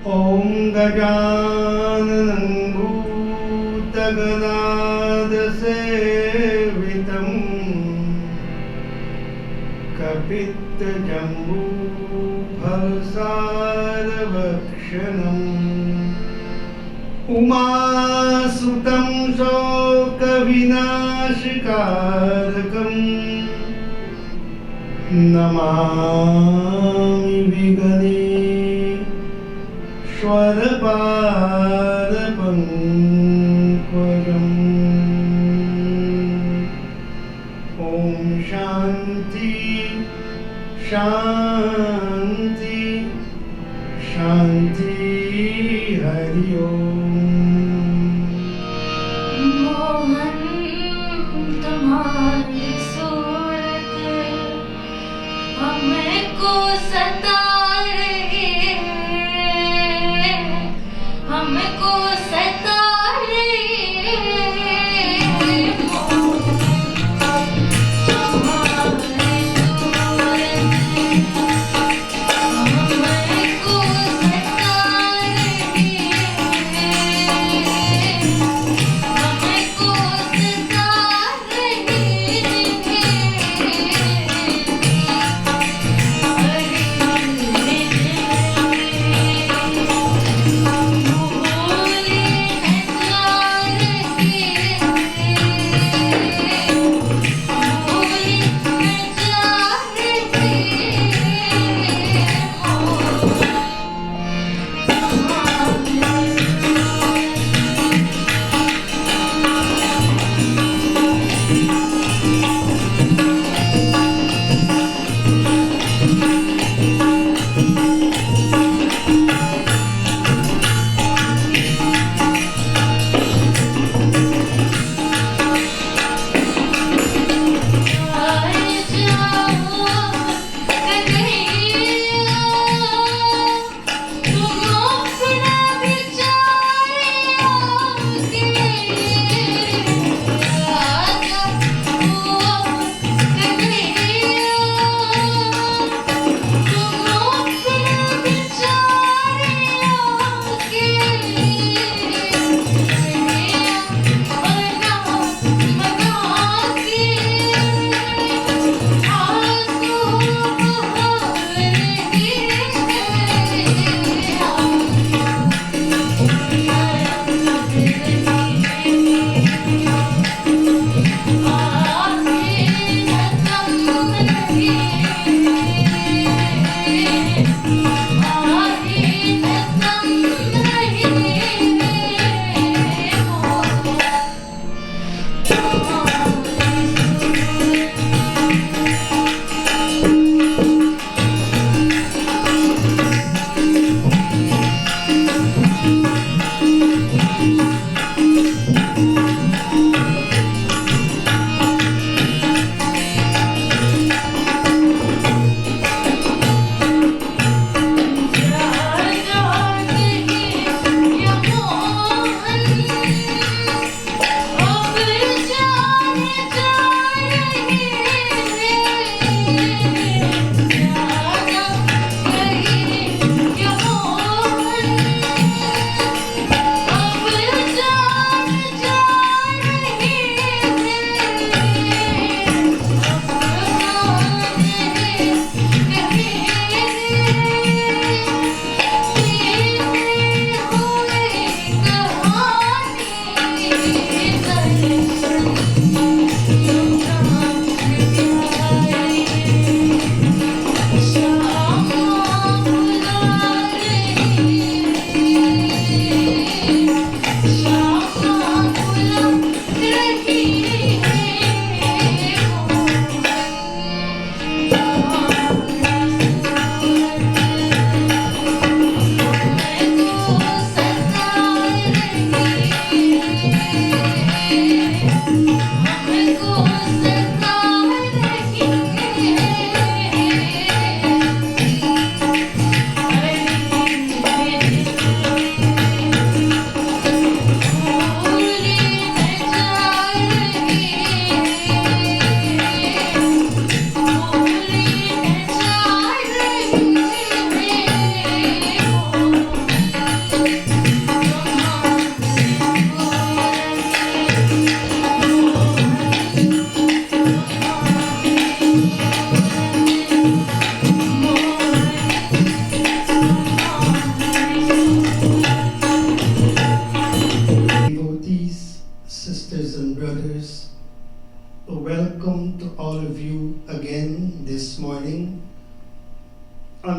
ॐ गजाननं भूतगणादसेवितं कपित्तजम्बूफलसारभक्षणम् उमासुतं शोकविनाशकारकम् नमामि विघ्नेश्वरपादपङ्कजम्। ॐ शान्ति शान्ति शान्ति हरि ओम। मोहन तुम्हारी सूरत हमको सता रही है, हमको सता रही है। तुम्हारी सूरत हमको सता रही है,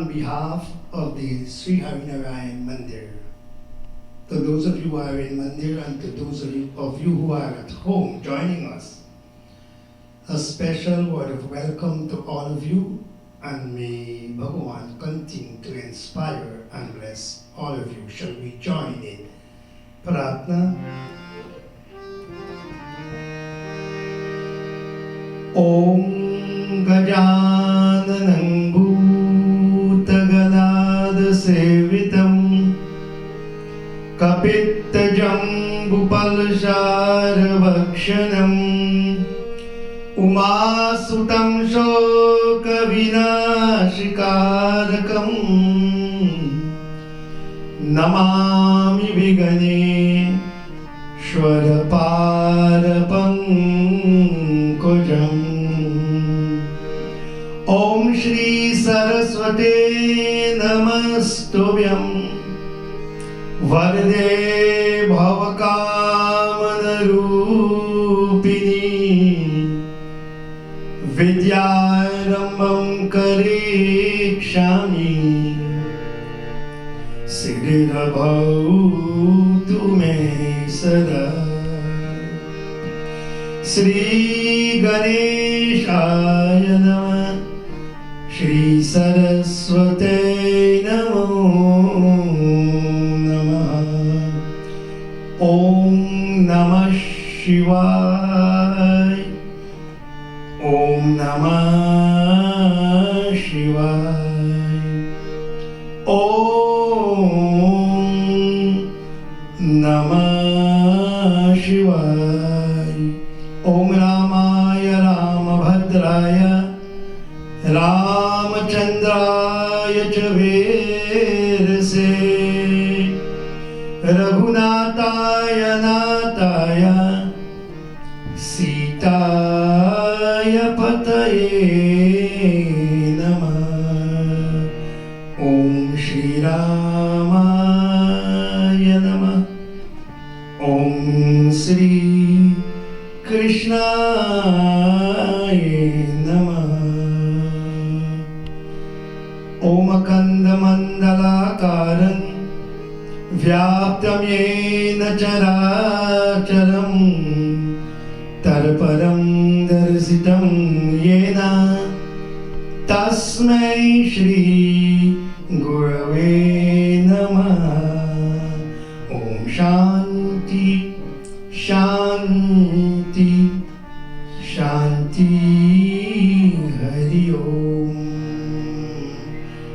on behalf of the Sri Harinarayan Mandir. To those of you who are in Mandir and to those of you who are at home joining us, a special word of welcome to all of you, and may Bhagavan continue to inspire and bless all of you. Shall we join in Pratna? Om Gajananam Bhutaganath Sevitam Kapittajambupalsharvakshanam Umasutam Shokavinashikarakam Namami Vigane Shwaraparapam Om Shri Saraswate Namastubhyam Varde Bhavakamana-rupini Vidyarambam karikshami Siddhirabhautu me sada Shri Ganeshaya Namah Shri Saraswate Namo Namah Om Namah Shivaya Om Namah Shivaya Om Namah Shivaya Om Ramaya Ramabhadraya Ramachandraya Chavirse Raghunataya Nataya Sitaya Pataye Namah Om Shri Ramaya Namah Om Shri Krishnaya Namah Om Akanda Mandalakaram Vyaptam Yena Characharam Tarparam Darsitam Yena Tasmai Shri Gurave Namah Om Shanti Shanti Shanti Hari Om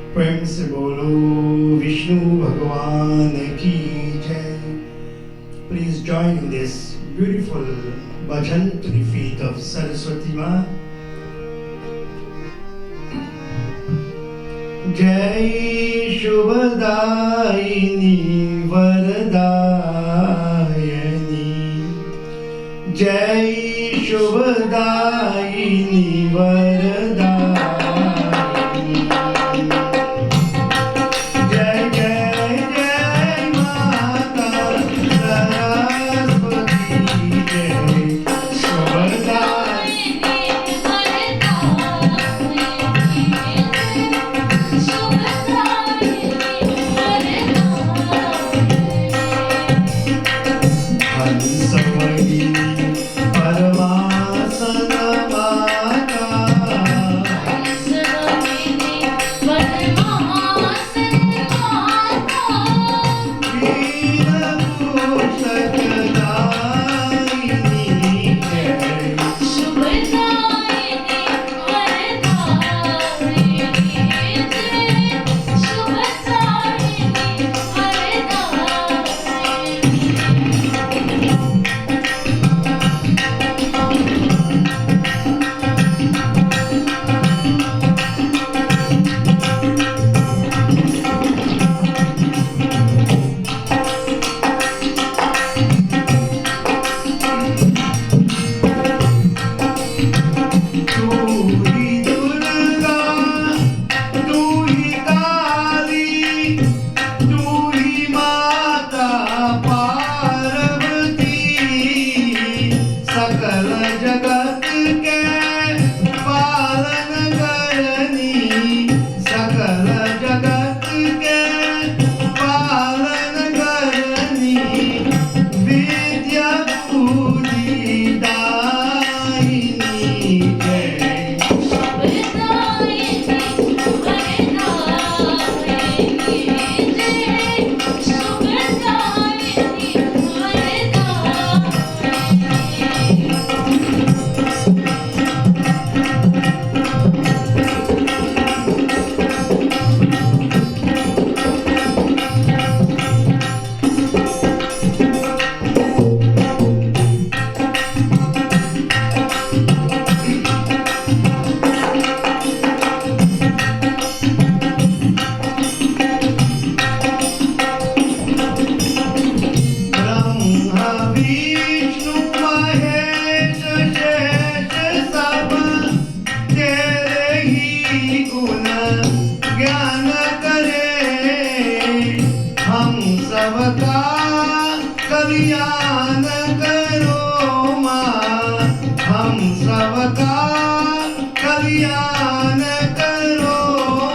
प्रेम से बोलो विष्णु भगवान की जय. Please join in this beautiful bhajan to the feet of Saraswati Ma. Jai Shubhadaini Varadayani Jai Shubhadaini Varadayani Paramasana Mata कल्याण करो माँ हम सबका कल्याण करो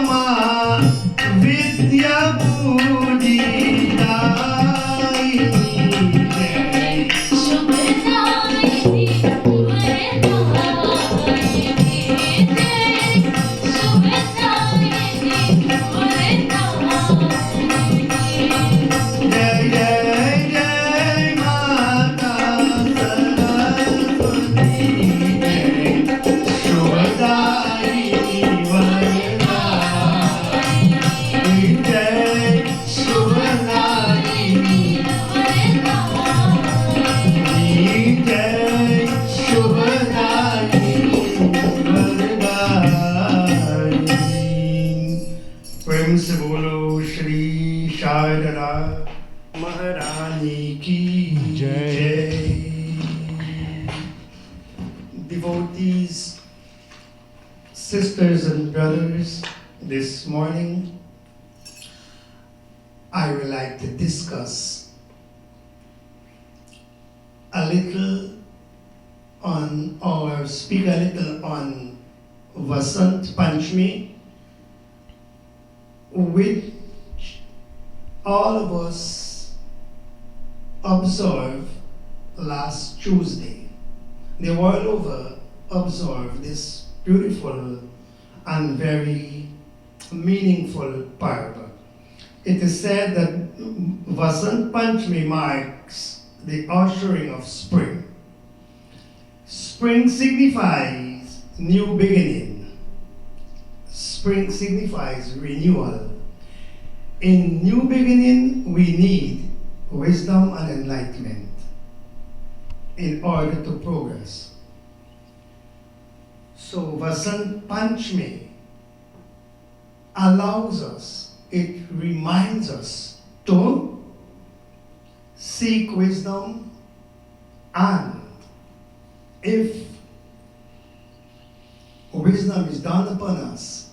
माँ विद्या बूढ़ी दायिनी जय शुभदायिनी वरदायिनी जय शुभदायिनी वरदायिनी जय जय जय माता सरस्वती जय शुभदायिनी वरदायिनी जय शुभदायिनी जय शुभदायिनी वरदायिनी। प्रेम से बोलो श्री शारदा महारानी की जय। Devotees, sisters and brothers, this morning I would like to discuss a little on, or speak a little on Vasant Panchami, which all of us observe last Tuesday. The world over observe this beautiful and very meaningful parable. It is said that Vasant Panchami marks the ushering of spring. Spring signifies new beginning. Spring signifies renewal. In new beginning, we need wisdom and enlightenment in order to progress. So Vasant Panchami allows us, it reminds us to seek wisdom, and if wisdom is dawned upon us,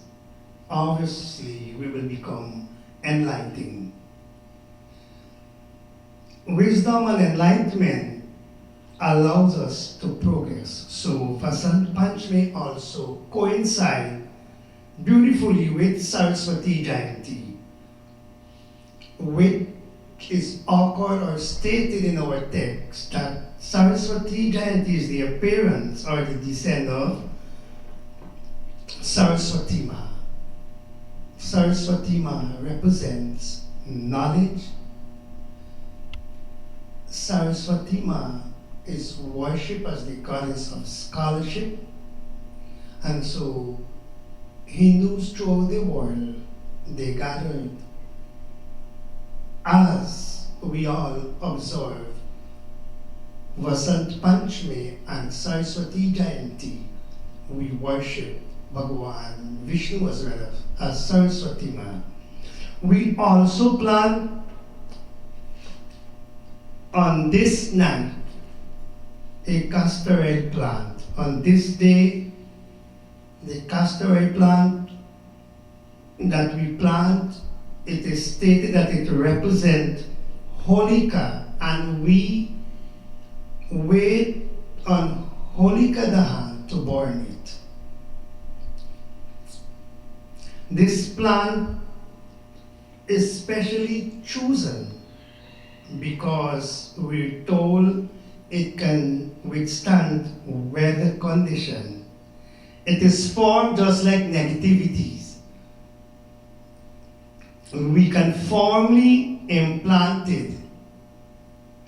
obviously we will become enlightened. Wisdom and enlightenment allows us to progress. So Vasant Panchami also coincide beautifully with Saraswati Jayanti, which is occurred or stated in our text that Saraswati Jayanti is the appearance or the descent of Saraswati Ma. Saraswati Ma represents knowledge. Saraswati Ma is worshipped as the goddess of scholarship, and so Hindus throughout the world, they gathered as we all observe Vasant Panchami and Saraswati Jayanti. We worship Bhagavan Vishnu as well as Saraswati Ma. We also plant on this night a castor oil plant. On this day, the castor oil plant that we plant, it is stated that it represents Holika, and we wait on Holika Dahan to burn it. This plant is specially chosen because we're told it can withstand weather condition. It is formed just like negativities. We can firmly implant it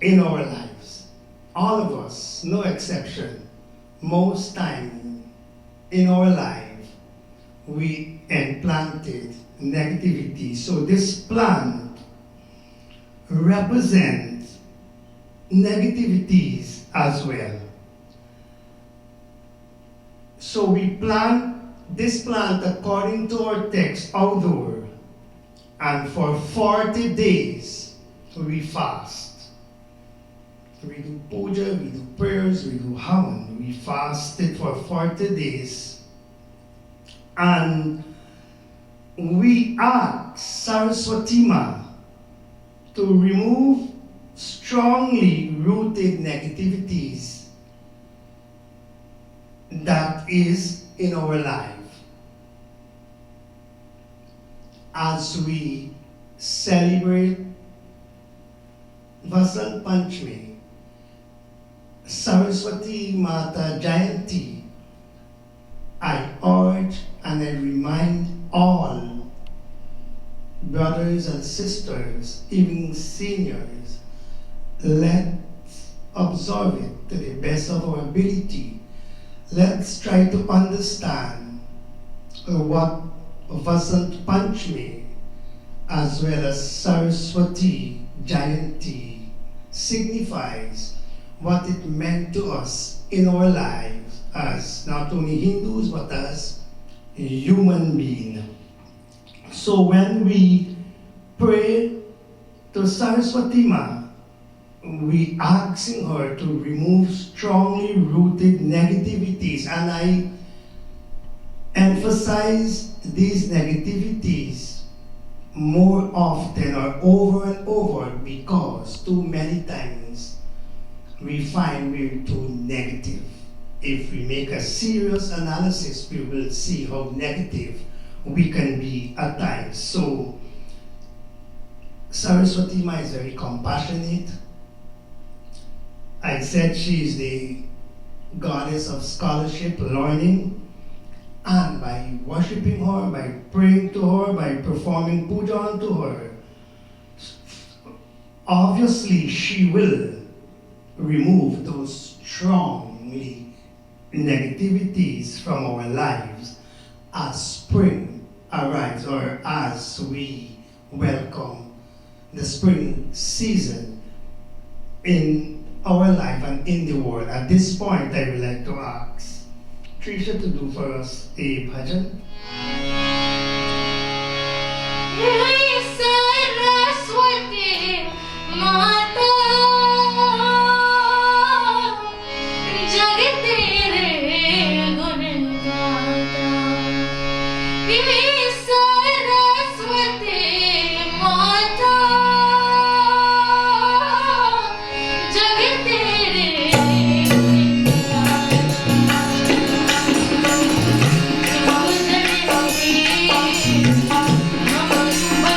in our lives. All of us, no exception. Most time in our life, we implanted negativity. So this plant represents negativities as well. So we plant this plant according to our text outdoor, and for 40 days we fast. We do puja, we do prayers, we do havan. We fasted for 40 days, and we ask Saraswati Ma to remove strongly rooted negativities that is in our life. As we celebrate Vasant Panchami, Saraswati Mata Jayanti, I urge and I remind all brothers and sisters, even seniors, let's observe it to the best of our ability. Let's try to understand what Vasant Panchami as well as Saraswati Jayanti signifies, what it meant to us in our lives as not only Hindus but as human beings. So when we pray to Saraswati Ma, we asking her to remove strongly rooted negativities, and I emphasize these negativities more often or over and over because too many times we find we're too negative. If we make a serious analysis, we will see how negative we can be at times. So Saraswati Ma is very compassionate. I said she is the goddess of scholarship, learning, and by worshiping her, by praying to her, by performing puja unto her, obviously she will remove those strongly negativities from our lives as spring arrives or as we welcome the spring season in our life and in the world. At this point, I would like to ask Trisha to do for us a bhajan. Hey Saraswati Mata, जग तेरे गुण गाता। हे सरस्वती माता, जग तेरे गुण गाता। हम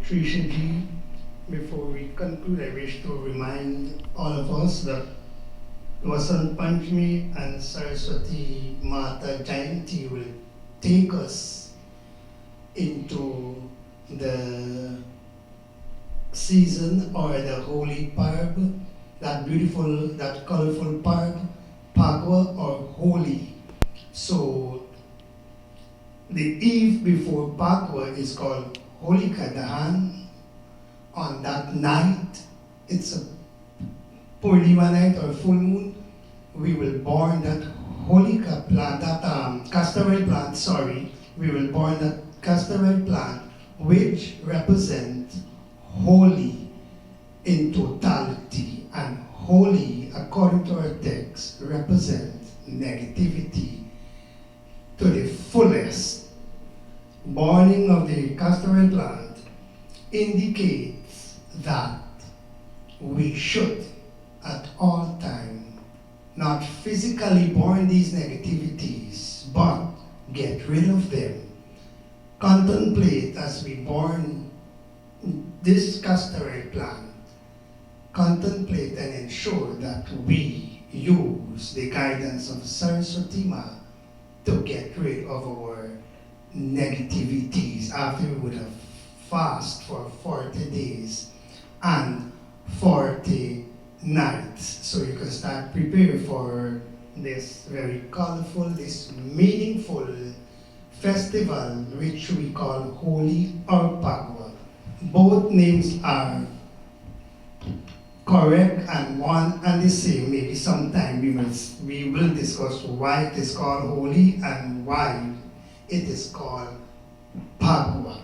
Trisha Ji. Before we conclude, I wish to remind all of us that Vasant Panchami and Saraswati Mata Jayanti will take us into the season or the holy Parb, that beautiful, that colorful Parb, Phagwa or Holi. So the eve before Phagwa is called Holika Dahan. On that night, it's a Purnima night or full moon, we will burn that Holika plant, that castor oil plant, sorry, we will burn that castor oil plant, which represents holy in totality, and holy, according to our text, represents negativity to the fullest. Burning of the castor oil plant indicates that we should at all time not physically burn these negativities, but get rid of them. Contemplate as we burn this castor oil plant. Contemplate and ensure that we use the guidance of Saraswati Ma to get rid of our negativities after we would have fast for 40 days and 40 nights. So you can start prepare for this very colorful, this meaningful festival which we call Holi or Phagwa. Both names are correct and one and the same. Maybe sometime we will discuss why it is called Holi and why it is called Phagwa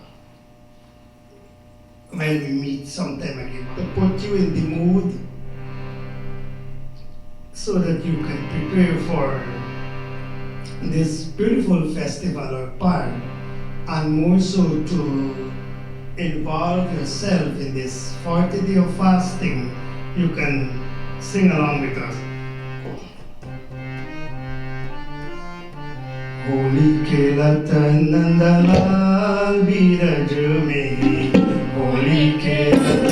when we meet sometime again, to put you in the mood so that you can prepare for this beautiful festival or Parb, and more so to involve yourself in this 40 day of fasting. You can sing along with us. Holi खेलत नंदलाल बीरज में, होली खेलत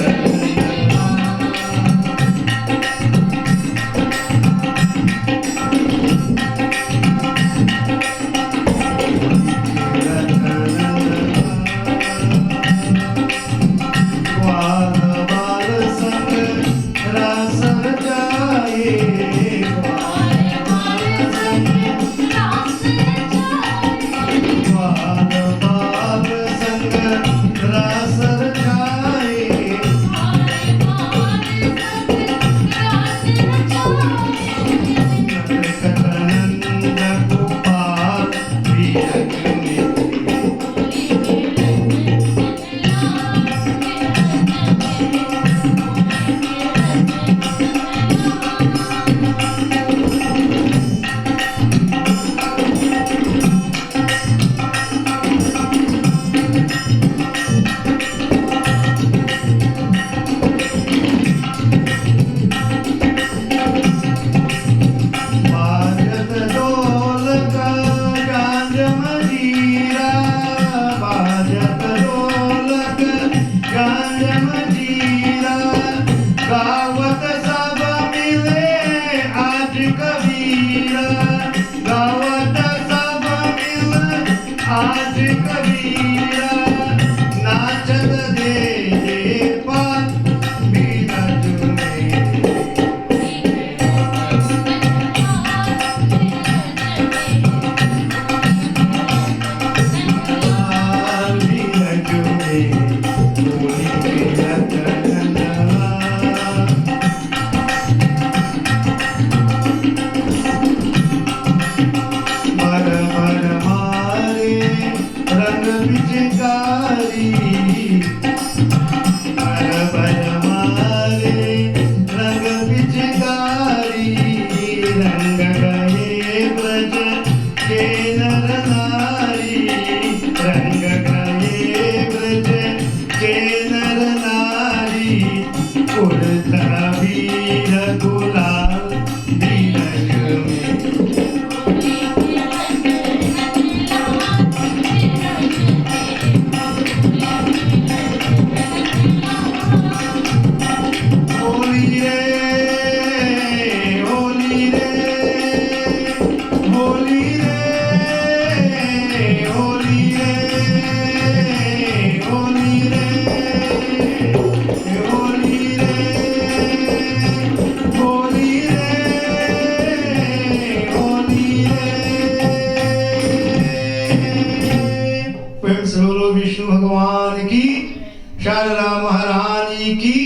महारानी की,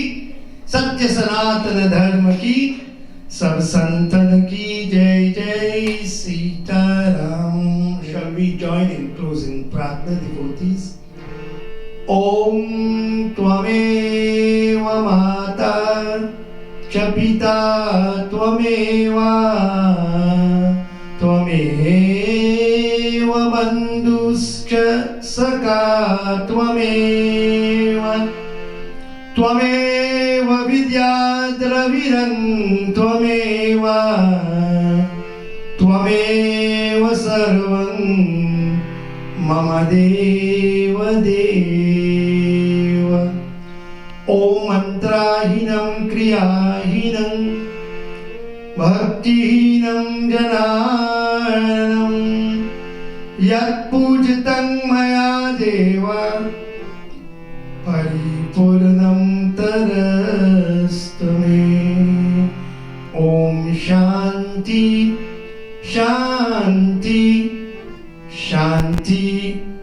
सत्य सनातन धर्म की, सब संतन की जय जय Sitaram. Shall we join in closing prarthana, devotees? Om Tvameva Mata Cha Pita Tvameva Tvameva Bandhuscha Saka Tvameva Tvameva Vidyadraviran Tvameva Tvameva Sarvam Mama Deva Deva. Om Mantrahinam Kriyahinam Bhaktihinam Jananam Yat Pujitam Maya Deva Paripurnam Tarastame. Om Shanti Shanti Shanti.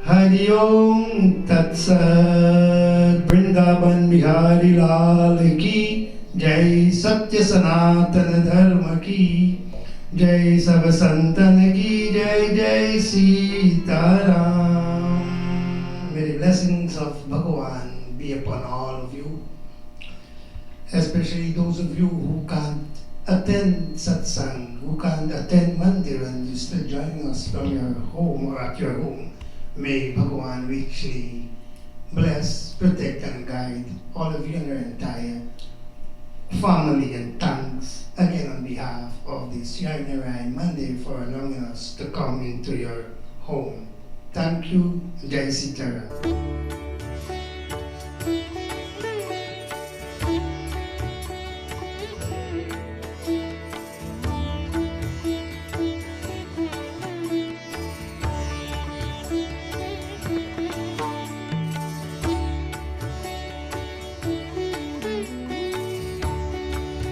Hari Om Tat Sat. Vrindavan Bihari Lal ki Jai. Satya Sanatana Dharma ki Jai. Sab Santan ki Jai. Jai Sitaram. May the blessings of Bhagavan be upon all of you, especially those of you who can't attend satsang, who can't attend mandir and you're still joining us from your home or at your home. May Bhagavan richly bless, protect and guide all of you and your entire family, and thanks again on behalf of the Sri Narayan Mandir for allowing us to come into your home. Thank you. Jai Sitaram.